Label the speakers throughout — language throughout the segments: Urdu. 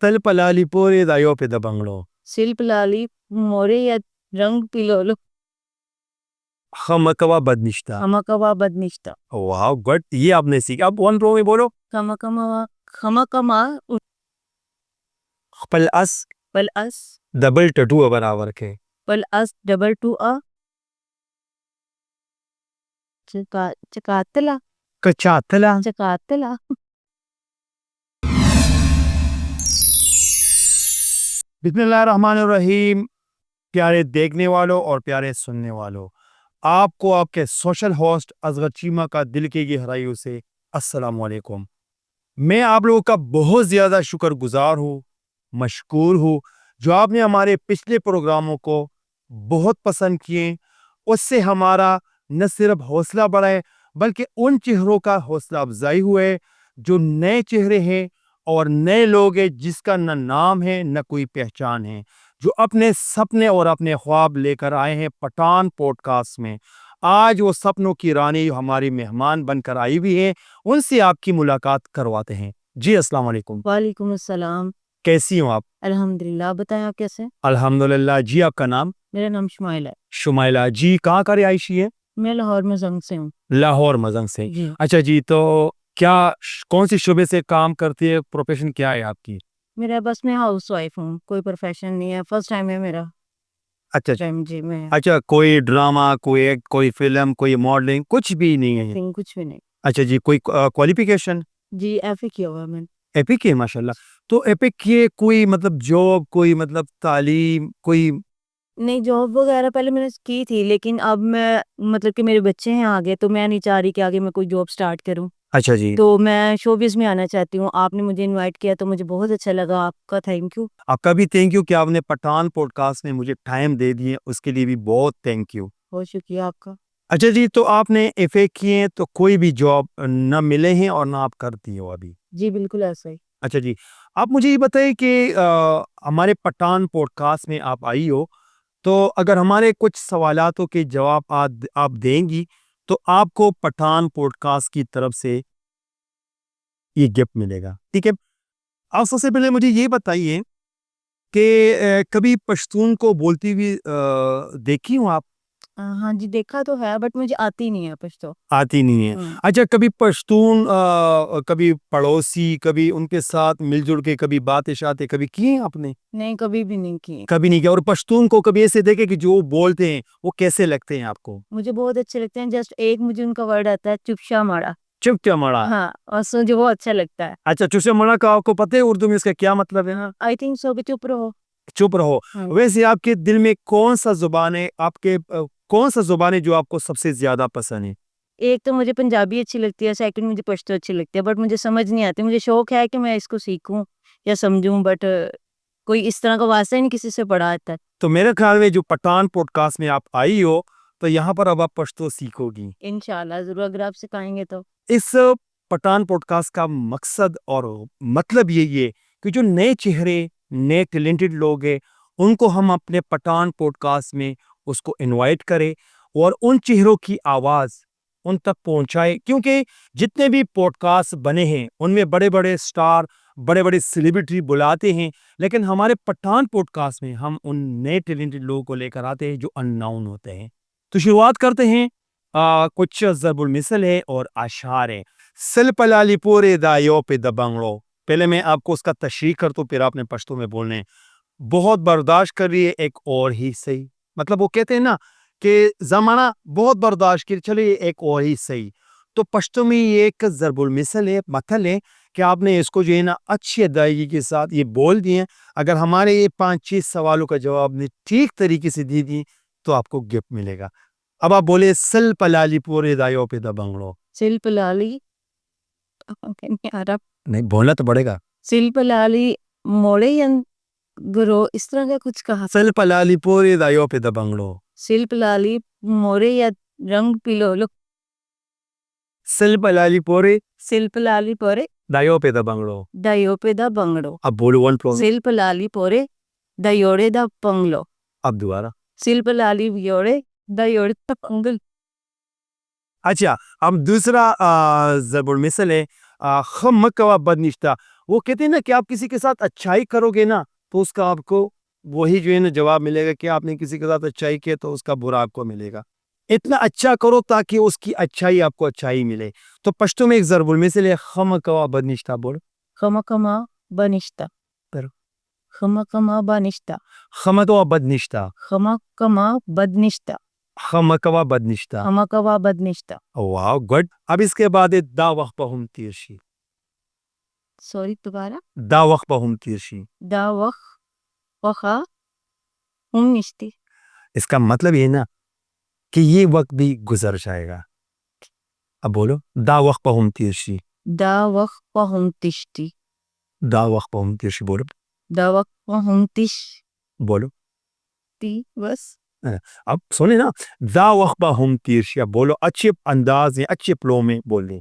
Speaker 1: Talpalali pore dayo pe da banglo.
Speaker 2: Silpilali moreyet rang pilolo.
Speaker 1: Khamakawa badnishta.
Speaker 2: Khamakawa badnishta.
Speaker 1: Wow, good. یہ آپ نے سیکھا. اب ون رو میں بولو.
Speaker 2: کھمکما
Speaker 1: پل اس
Speaker 2: پل اس
Speaker 1: ڈبل ٹٹو برابر کے.
Speaker 2: پل اس ڈبل ٹو چکاتلا
Speaker 1: کچاتلا.
Speaker 2: چکاتلا.
Speaker 1: بسم اللہ الرحمن الرحیم. پیارے دیکھنے والوں اور پیارے سننے والوں، آپ کو آپ کے سوشل ہوسٹ اصغر چیمہ کا دل کی گہرائیوں سے السلام علیکم. میں آپ لوگوں کا بہت زیادہ شکر گزار ہوں، مشکور ہوں، جو آپ نے ہمارے پچھلے پروگراموں کو بہت پسند کیے. اس سے ہمارا نہ صرف حوصلہ بڑھا ہے بلکہ ان چہروں کا حوصلہ افزائی ہوئے جو نئے چہرے ہیں اور نئے لوگ ہیں، جس کا نہ نام ہے نہ کوئی پہچان ہے، جو اپنے سپنے اور اپنے خواب لے کر آئے ہیں پٹھان پوڈ کاسٹ میں. آج وہ سپنوں کی رانی ہماری مہمان بن کر آئی ہوئی ہیں، ان سے آپ کی ملاقات کرواتے ہیں. جی السلام علیکم.
Speaker 2: وعلیکم السلام.
Speaker 1: کیسی ہوں آپ؟
Speaker 2: الحمدللہ. بتائیں آپ کیسے؟
Speaker 1: الحمدللہ. جی آپ کا نام؟
Speaker 2: میرا نام شمائلہ ہے.
Speaker 1: شمائلہ جی. کہاں کا رہائشی ہے؟
Speaker 2: میں لاہور مزنگ سے ہوں.
Speaker 1: لاہور مزنگ سے.
Speaker 2: جی.
Speaker 1: اچھا جی. تو کیا کون سی شعبے سے کام کرتی ہے؟ پروفیشن کیا ہے آپ کی؟
Speaker 2: میرا بس میں ہاؤس وائف ہوں، کوئی پروفیشن نہیں ہے، فرسٹ ٹائم ہے میرا.
Speaker 1: اچھا
Speaker 2: جی. میں
Speaker 1: اچھا. کوئی ڈرامہ، کوئی فلم، کوئی ماڈلنگ، کچھ بھی نہیں ہے؟
Speaker 2: کچھ بھی نہیں.
Speaker 1: اچھا جی. کوئی کوالیفیکیشن؟
Speaker 2: جی ایف اے کیا ہوا میں نے.
Speaker 1: ایپک ہے ماشاء اللہ. تو ایپک کیے کوئی مطلب جاب، کوئی مطلب تعلیم، کوئی؟
Speaker 2: نہیں جاب وغیرہ پہلے میں نے کی تھی، لیکن اب میں مطلب کہ میرے بچے ہیں آگے، تو میں نہیں چاہ رہی کہ آگے میں کوئی جاب سٹارٹ کروں.
Speaker 1: اچھا جی.
Speaker 2: تو میں شوبز میں آنا چاہتی ہوں. آپ نے مجھے انوائٹ کیا تو مجھے بہت اچھا لگا. آپ کا تھینک یو.
Speaker 1: آپ کا بھی تھینک یو کہ آپ نے پٹھان پوڈ کاسٹ میں مجھے ٹائم دے دیے، اس کے لیے بھی بہت تھینک یو.
Speaker 2: بہت شکریہ آپ کا.
Speaker 1: اچھا جی. تو آپ نے ایف اے کیے ہیں تو کوئی بھی جاب نہ ملے ہیں اور نہ آپ کرتی ہو ابھی؟
Speaker 2: جی بالکل ایسا ہی.
Speaker 1: اچھا جی. آپ مجھے یہ بتائیں کہ ہمارے پٹھان پوڈ کاسٹ میں آپ آئی ہو، تو اگر ہمارے کچھ سوالاتوں کے جواب آپ دیں گی تو آپ کو پٹھان پوڈ کاسٹ کی طرف سے یہ گفٹ ملے گا. ٹھیک ہے. آپ سب سے پہلے مجھے یہ بتائیے کہ کبھی پشتون کو بولتی ہوئی دیکھی ہوں آپ؟
Speaker 2: ہاں جی دیکھا تو ہے، بٹ مجھے آتی نہیں ہے پشتو.
Speaker 1: آتی نہیں ہے. اچھا. کبھی پشتون کبھی پڑوسی، کبھی ان کے ساتھ مل جل کے کبھی باتیں شاتیں کبھی کی ہیں آپ نے؟
Speaker 2: نہیں کبھی بھی نہیں کی.
Speaker 1: کبھی نہیں کیا. اور پشتون کو کبھی ایسے دیکھے کہ جو بولتے ہیں وہ کیسے لگتے ہیں آپ کو؟
Speaker 2: مجھے بہت اچھے لگتے ہیں. جسٹ ایک مجھے ان کا ورڈ آتا ہے، چپشا ماڑا.
Speaker 1: چپ مڑا.
Speaker 2: ہاں، اور مجھے بہت اچھا لگتا ہے.
Speaker 1: اچھا. چپ مڑا کا آپ کو پتہ ہے اردو میں اس کا کیا مطلب ہے؟
Speaker 2: I think so. چپ رہو.
Speaker 1: چپ رہو. ویسے آپ کے دل میں کون سا زبان ہے، آپ کے کون سا زبان ہے جو آپ کو سب سے زیادہ پسند ہے؟
Speaker 2: ایک تو مجھے پنجابی اچھی لگتی ہے، سیکنڈ مجھے پشتو اچھی لگتی ہے، بٹ مجھے سمجھ نہیں آتی. مجھے شوق ہے کہ میں اس کو سیکھوں یا سمجھوں، بٹ کوئی اس طرح کا واسطہ نہیں کسی سے پڑھا آتا ہے.
Speaker 1: تو میرے خیال میں جو پٹھان پوڈ کاسٹ میں آپ آئی ہو تو یہاں پر اب آپ پشتو سیکھو گی
Speaker 2: انشاءاللہ. ضرور اگر آپ سکھائیں گے تو.
Speaker 1: اس پٹھان پوڈ کاسٹ کا مقصد اور مطلب یہی ہے کہ جو نئے چہرے، نئے ٹیلنٹڈ لوگ ہیں، ان کو ہم اپنے پٹھان پوڈ کاسٹ میں اس کو انوائٹ کریں اور ان چہروں کی آواز ان تک پہنچائے. کیونکہ جتنے بھی پوڈ کاسٹ بنے ہیں ان میں بڑے بڑے سٹار، بڑے بڑے سیلیبریٹی بلاتے ہیں، لیکن ہمارے پٹھان پوڈ کاسٹ میں ہم ان نئے ٹیلنٹڈ لوگوں کو لے کر آتے ہیں جو ان ناؤن ہوتے ہیں. تو شروعات کرتے ہیں. کچھ ضرب المثل ہے اور اشعار ہے. سل پلالی پورے دایو پہ دبنگڑو. پہلے میں آپ کو اس کا تشریح کرتا ہوں، پھر آپ نے پشتو میں بولنے. بہت برداشت کر رہی ہے ایک اور ہی صحیح. مطلب وہ کہتے ہیں نا کہ زمانہ بہت برداشت کر چلے ایک اور ہی صحیح. تو پشتو میں یہ ایک ضرب المثل ہے، مثل ہے کہ آپ نے اس کو جو ہے نا اچھی ادائیگی کے ساتھ یہ بول دیے. اگر ہمارے یہ 5-6 سوالوں کا جواب نے ٹھیک طریقے سے دی دی تو آپ کو گفٹ ملے گا. اب آپ بولے سل پلالی پورے دایو پہ دبنگڑو.
Speaker 2: سل پلالی
Speaker 1: نہیں بولنا تو پڑے گا.
Speaker 2: سل پلالی موڑے یا گرو، اس طرح کا کچھ کہا.
Speaker 1: سل پلالی پورے دایو پہ دبنگڑو.
Speaker 2: سل پلالی موڑے یا رنگ پلولو.
Speaker 1: سل پلالی پورے
Speaker 2: سل پلالی پورے
Speaker 1: دایو پہ دبنگڑو.
Speaker 2: دایو پہ دا بنگڑو.
Speaker 1: اب بولو ون پلو.
Speaker 2: سل پلالی پورے دایوڑے دا پنگلو.
Speaker 1: اب دوبارہ.
Speaker 2: سل پلالی ویوڑے دایوڑے دا پنگل.
Speaker 1: اچھا. اب دوسرا ضرب المثل ہے خمکوا بدنشتہ. وہ کہتے ہیں نا کہ آپ کسی کے ساتھ اچھائی کرو گے نا تو اس کا آپ کو وہی جو ہے نا جواب ملے گا کہ آپ نے کسی کے ساتھ اچھائی کی تو اس کا برا آپ کو ملے گا. اتنا اچھا کرو تاکہ اس کی اچھائی آپ کو اچھائی ملے. تو پشتو میں ایک ضرب المثل ہے خم کوا بدنشتہ بول.
Speaker 2: خمکما بنشتہ
Speaker 1: پر
Speaker 2: خمکما بنشتہ
Speaker 1: خم کوا بدنشتہ
Speaker 2: خمکما بدنشتہ
Speaker 1: خم کوا بدنشتہ.
Speaker 2: خمکوا بدنشتہ.
Speaker 1: واو گڈ. اب اس کے بعد ہے دا وقفہم تیرشی.
Speaker 2: سوری دوبارہ.
Speaker 1: دا وقفہم تیرشی.
Speaker 2: دا وخا ہم نشتی.
Speaker 1: اس کا مطلب یہ نا کہ یہ وقت بھی گزر جائے گا. اب بولو دا وقفہم تیرشی.
Speaker 2: دا وخا تشتی.
Speaker 1: دا وقفہم تیرشی بولو.
Speaker 2: دا وخا تشتی
Speaker 1: بولو.
Speaker 2: بس.
Speaker 1: اب سنیں نا دا وقفہم تیرشی. اب بولو اچھے انداز میں اچھے پلو میں بولیں.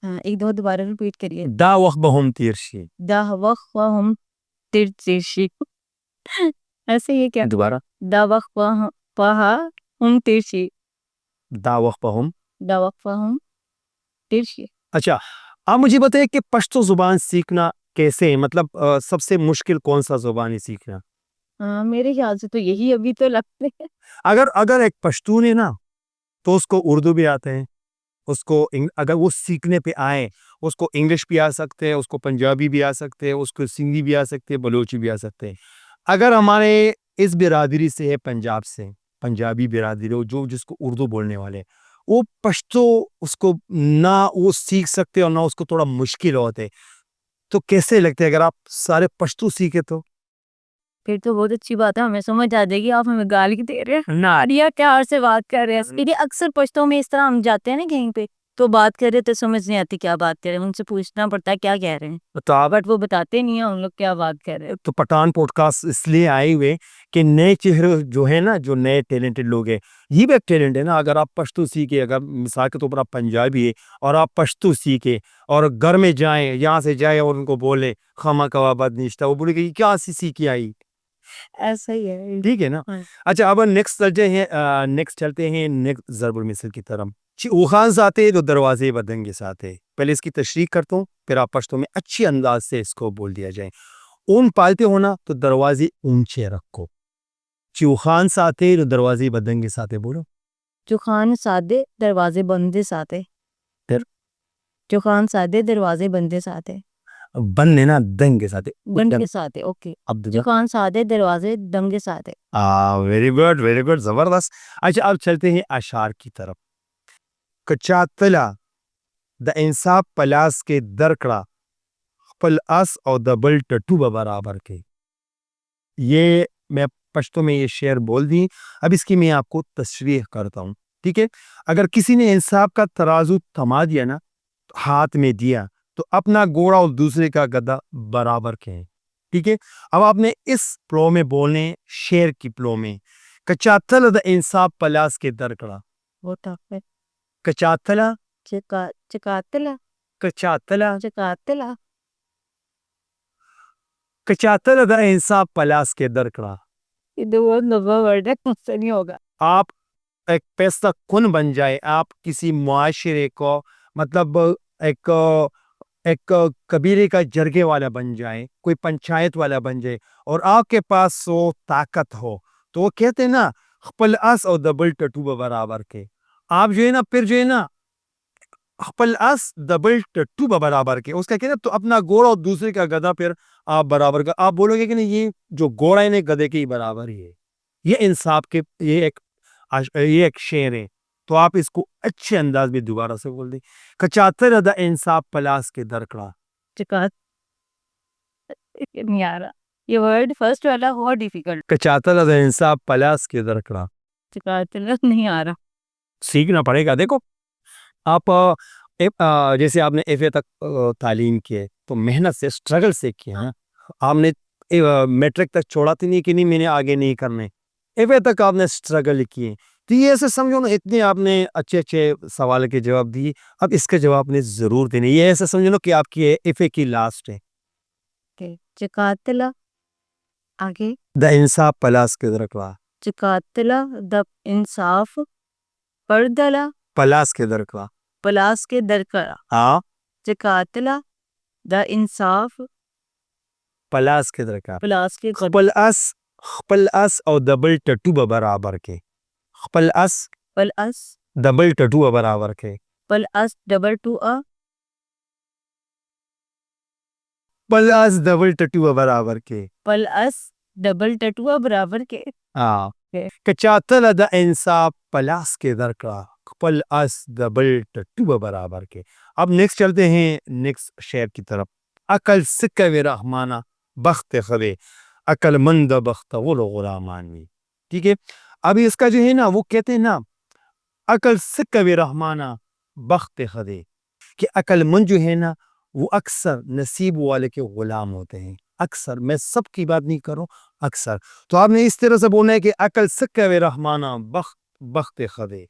Speaker 2: ہاں ایک دو دوبارہ ریپیٹ کریے.
Speaker 1: دا وقفہم تیرشی.
Speaker 2: دا وخا ترشی. ایسے یہ کیا؟
Speaker 1: دوبارہ
Speaker 2: دا وخا ترشی.
Speaker 1: دا وقفہم.
Speaker 2: دا وخا ترشی.
Speaker 1: اچھا آپ مجھے بتائیں کہ پشتو زبان سیکھنا کیسے ہے؟ مطلب سب سے مشکل کون سا زبان ہے سیکھنا؟
Speaker 2: میرے خیال سے تو یہی ابھی تو لگتے ہیں.
Speaker 1: اگر ایک پشتون ہے نا تو اس کو اردو بھی آتے ہیں, اس کو اگر وہ سیکھنے پہ آئے اس کو انگلش بھی آ سکتے ہیں, اس کو پنجابی بھی آ سکتے ہیں, اس کو سندھی بھی آ سکتے ہیں, بلوچی بھی آ سکتے ہیں. اگر ہمارے اس برادری سے ہے پنجاب سے, پنجابی برادری ہو جو جس کو اردو بولنے والے, وہ پشتو اس کو نہ وہ سیکھ سکتے اور نہ اس کو تھوڑا مشکل ہوتے. تو کیسے لگتے اگر آپ سارے پشتو سیکھے تو؟
Speaker 2: پھر تو بہت اچھی بات ہے, ہمیں سمجھ آ جائے گی. آپ ہمیں گالی دے رہے ہیں ناریہ کیا سے بات کر رہے ہیں. کیونکہ اکثر پشتوں میں اس طرح ہم جاتے ہیں نا کہیں پہ تو بات کر رہے تو سمجھ نہیں آتی کیا بات کر رہے ہیں, ان سے پوچھنا پڑتا ہے کیا کہہ رہے ہیں,
Speaker 1: تو آپ
Speaker 2: بٹ وہ بتاتے نہیں ہیں ہم لوگ کیا بات کر رہے ہیں.
Speaker 1: تو پٹھان پوڈ کاسٹ اس لیے آئے ہوئے کہ نئے چہرے جو ہے نا, جو نئے ٹیلنٹڈ لوگ ہیں, یہ بھی ایک ٹیلنٹ ہے نا. اگر آپ پشتو سیکھے, اگر مثال کے طور پر آپ پنجابی ہے اور آپ پشتو سیکھے اور گھر میں جائیں, یہاں سے جائیں اور ان کو بولے خما کوا بدنشتہ, وہ بولے کہ یہ کیا سیکھی آئی.
Speaker 2: ایسا ہی ہے,
Speaker 1: ٹھیک ہے نا. اچھا اب نیکسٹ چلتے ہیں نیکسٹ ضرب المثل کی طرف. اوخان ساتے تو دروازے بدنگے ساتے. پہلے اس کی تشریح کرتا ہوں پھر آپ پشتو میں اچھی انداز سے اس کو بول دیا جائے. اون پالتے ہونا تو دروازے اونچے رکھو. چوخان ساتے تو دروازے بدنگے ساتے. بولو
Speaker 2: چوخان سادے دروازے بندے ساتے.
Speaker 1: پھر
Speaker 2: چوخان سادے دروازے بندے ساتے.
Speaker 1: بند ہے نا دنگے ساتے.
Speaker 2: بند کے ساتے. اوکے, چوخان سادے دروازے دنگے ساتے.
Speaker 1: ویری گڈ زبردست. اچھا اب چلتے ہیں اشعار کی طرف. کچا تلا دا انصاف پلاس کے درکڑا پل اس اور دبل ٹٹو برابر کے. یہ میں پشتو میں یہ شعر بول دی. اب اس کی میں آپ کو تشریح کرتا ہوں. ٹھیک ہے, اگر کسی نے انصاف کا ترازو تھما دیا نا, ہاتھ میں دیا, تو اپنا گھوڑا اور دوسرے کا گدھا برابر کے ہیں. ٹھیک ہے, اب آپ نے اس پلو میں بولنے شعر کی پلو میں. کچاتل دا انصاف پلاس کے درکڑا.
Speaker 2: ہوتا ہے
Speaker 1: کچاتلا
Speaker 2: چکاتلا
Speaker 1: کچاتلا
Speaker 2: چکاتلا.
Speaker 1: کچاتل دا انصاف پلاس کے درکڑا.
Speaker 2: یہ دو بہت لمبا ورڈ ہے, مجھ سے نہیں ہوگا.
Speaker 1: آپ ایک پیسہ کن بن جائے, آپ کسی معاشرے کو مطلب ایک قبیلے کا جرگے والا بن جائے, کوئی پنچایت والا بن جائے, اور آپ کے پاس وہ طاقت ہو, تو وہ کہتے ہیں نا خپل اس اور دبل ٹٹو برابر کے. آپ جو ہے نا پھر جو ہے نا خپل اس دبل ٹٹو برابر کے, اس کا کہتے ہیں تو اپنا گھوڑا اور دوسرے کا گدھا پھر آپ برابر کا. آپ بولو گے کہ نہیں یہ جو گھوڑا ہے نا گدھے کے ہی برابر ہی ہے. یہ انصاف کے یہ ایک شعر ہے. تو آپ اس کو اچھے انداز میں دوبارہ سے بول دیں. کچاتر دا انصاف پلاس کے درکڑا.
Speaker 2: چکات نہیں آ رہا یہ ورڈ, فرسٹ والا بہت ڈیفیکلٹ.
Speaker 1: کچاتر دا انصاف پلاس کے درکڑا.
Speaker 2: چکاتلا نہیں آ رہا.
Speaker 1: سیکھنا پڑے گا. دیکھو آپ جیسے آپ نے ایف اے تک تعلیم کی ہے تو محنت سے اسٹرگل سے کی ہے. آپ نے میٹرک تک چھوڑا تو نہیں کہ نہیں میں نے آگے نہیں کرنے, ایف اے تک آپ نے اسٹرگل کیے. تو یہ ایسے سمجھو نا اتنے آپ نے اچھے سوال کے جواب دیے, اب اس کے جواب نے ضرور دینے. یہ ایسے سمجھو نا کہ آپ کی ایف اے کی لاسٹ ہے.
Speaker 2: چکاتلا آگے
Speaker 1: دا انصاف پلاس کے درکڑا.
Speaker 2: چکاتلا دا انصاف پردلا
Speaker 1: پلاس کے درکڑا.
Speaker 2: پلاس کے درکڑا.
Speaker 1: ہاں
Speaker 2: چکاتلا دا انصاف
Speaker 1: پلاس کے درکار
Speaker 2: پلاس کے
Speaker 1: خپل اس او دبل ټټو به برابر کې خپل اس
Speaker 2: پل اس
Speaker 1: دبل ټټو به برابر کې
Speaker 2: پل اس ڈبل ٹو
Speaker 1: خپل اس دبل ټټو به برابر کې
Speaker 2: پل اس ڈبل ٹٹوا برابر کے
Speaker 1: که چاته د انصاف پلاس کے درکړه خپل اس دبل ټټو به برابر کې. اب نیکسٹ چلتے ہیں نیکسٹ شعر کی طرف. عقل سکه رحمانہ بخت خدے عقل مند بختور غلامان میں. ٹھیک ہے. ابھی اس کا جو ہے نا وہ کہتے ہیں نا عقل سکه رحمانہ بخت خدے کہ عقل مند جو ہے نا وہ اکثر نصیب والے کے غلام ہوتے ہیں. اکثر، میں سب کی بات نہیں کروں، اکثر. تو آپ نے اس طرح سے بولنا ہے کہ عقل سکه رحمانہ بخت خدے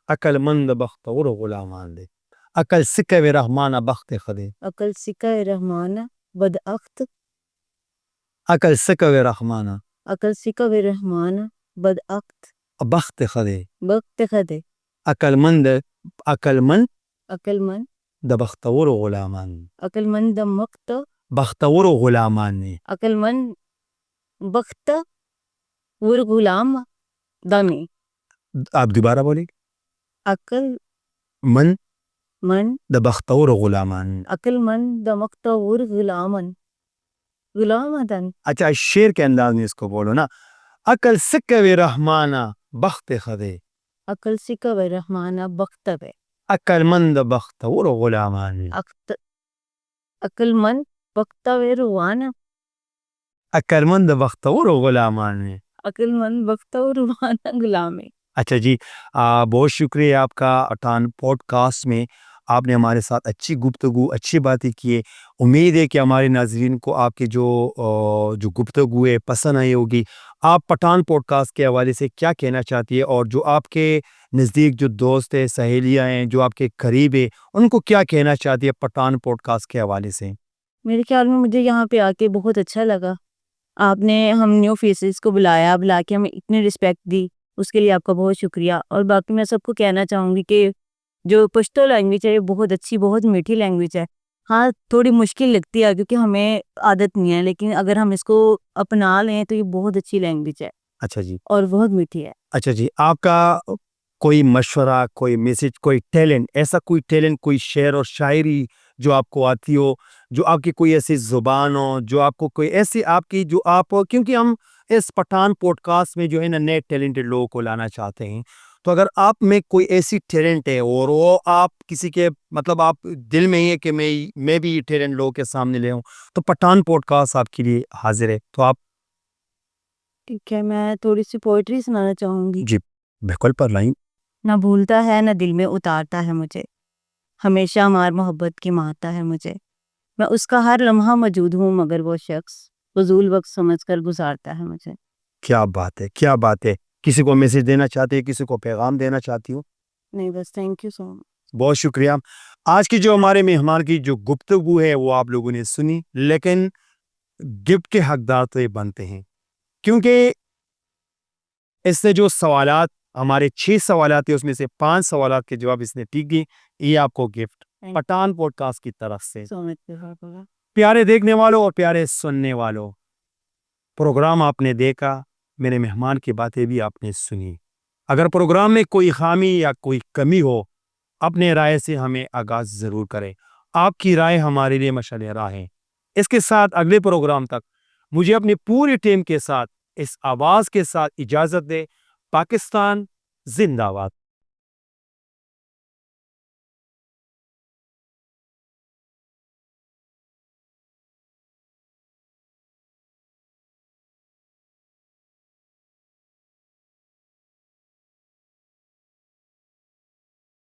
Speaker 1: عقل مند بختور غلامان دے. عقل سکه رحمانہ بخت خدے
Speaker 2: عقل سکہ رحمانہ بد اخت
Speaker 1: عقل سکه رحمانہ
Speaker 2: عقل سکہ رحمانہ بد اخت
Speaker 1: بخت خدے
Speaker 2: بخت خدے
Speaker 1: عقل مند
Speaker 2: عقل من
Speaker 1: د بختور غلامان
Speaker 2: عقل من د مقت
Speaker 1: بختور غلامان نے.
Speaker 2: عقل من بخت ور غلام دمی.
Speaker 1: آپ دوبارہ بولیں.
Speaker 2: عقل
Speaker 1: من
Speaker 2: من
Speaker 1: د بختور غلامان.
Speaker 2: عقل من د مقت ور غلامن غلامدن.
Speaker 1: اچھا شعر کے انداز میں اس کو بولو نا. عقل سکه رحمانہ بخت خدے
Speaker 2: عقل سکہ رحمانہ بخت بے
Speaker 1: عقل مند بختور غلامان.
Speaker 2: عقل من بخت روان
Speaker 1: عقل مند بختور غلامان نے.
Speaker 2: عقل من بخت روان غلام.
Speaker 1: اچھا جی، بہت شکریہ آپ کا. اٹھان پوڈ کاسٹ میں آپ نے ہمارے ساتھ اچھی گفتگو، اچھی باتیں کیے. امید ہے کہ ہمارے ناظرین کو آپ کی جو گفتگو ہے پسند آئی ہوگی. آپ پٹھان پوڈ کاسٹ کے حوالے سے کیا کہنا چاہتی ہے، اور جو آپ کے نزدیک جو دوست ہیں، سہیلیاں ہیں، جو آپ کے قریب ہیں، ان کو کیا کہنا چاہتی ہے پٹھان پوڈ کاسٹ کے حوالے سے؟
Speaker 2: میرے خیال میں مجھے یہاں پہ آ کے بہت اچھا لگا. آپ نے ہم نیو فیسز کو بلا کے ہمیں اتنی رسپیکٹ دی، اس کے لیے آپ کا بہت شکریہ. اور باقی میں سب کو کہنا چاہوں گی کہ جو پشتو لینگویج ہے یہ بہت اچھی، بہت میٹھی لینگویج ہے. ہاں تھوڑی مشکل لگتی ہے کیونکہ ہمیں عادت نہیں ہے، لیکن اگر ہم اس کو اپنا لیں تو یہ بہت اچھی لینگویج ہے.
Speaker 1: اچھا جی،
Speaker 2: اور بہت میٹھی ہے.
Speaker 1: اچھا جی، آپ کا کوئی مشورہ، کوئی میسج، کوئی ٹیلنٹ، ایسا کوئی ٹیلنٹ، کوئی شعر اور شاعری جو آپ کو آتی ہو، جو آپ کی کوئی ایسی زبان ہو، جو آپ کو کوئی ایسی آپ کی جو آپ، کیونکہ ہم اس پٹھان پوڈ کاسٹ میں جو ہے نا نئے ٹیلنٹڈ لوگوں کو لانا چاہتے ہیں. تو اگر آپ میں کوئی ایسی ٹیلنٹ ہے اور وہ آپ کسی کے مطلب آپ دل میں ہی ہے کہ میں بھی یہ ٹیلنٹ لوگوں کے سامنے لے آؤں، تو پٹھان پوڈ کاسٹ آپ کے لیے حاضر ہے. تو آپ
Speaker 2: ٹھیک ہے، میں تھوڑی سی پوئٹری سنانا چاہوں گی.
Speaker 1: جی بالکل پر لائیں.
Speaker 2: نہ بھولتا ہے نہ دل میں اتارتا ہے مجھے، ہمیشہ مار محبت کی مارتا ہے مجھے. میں اس کا ہر لمحہ موجود ہوں مگر وہ شخص فضول وقت سمجھ کر گزارتا ہے مجھے.
Speaker 1: کیا بات ہے، کیا بات ہے. کسی کو میسج دینا چاہتے ہیں، کسی کو پیغام دینا چاہتی ہوں؟
Speaker 2: نہیں بس تھینک یو سو مچ.
Speaker 1: بہت شکریہ. آج کی جو ہمارے مہمان کی جو گفتگو ہے وہ آپ لوگوں نے سنی، لیکن گفٹ کے حقدار تو یہ بنتے ہیں، کیونکہ اس سے جو سوالات ہمارے 6 سوالات ہیں اس میں سے 5 سوالات کے جواب اس نے ٹھیک دیے. یہ آپ کو گفٹ پٹھان پوڈ کاسٹ کی طرف سے. پیارے دیکھنے والوں اور پیارے سننے والوں، پروگرام آپ نے دیکھا، میرے مہمان کی باتیں بھی آپ نے سنی. اگر پروگرام میں کوئی خامی یا کوئی کمی ہو، اپنے رائے سے ہمیں آگاز ضرور کریں. آپ کی رائے ہمارے لیے مشعل راہ ہے. اس کے ساتھ اگلے پروگرام تک مجھے اپنی پوری ٹیم کے ساتھ اس آواز کے ساتھ اجازت دے. پاکستان زندہ باد.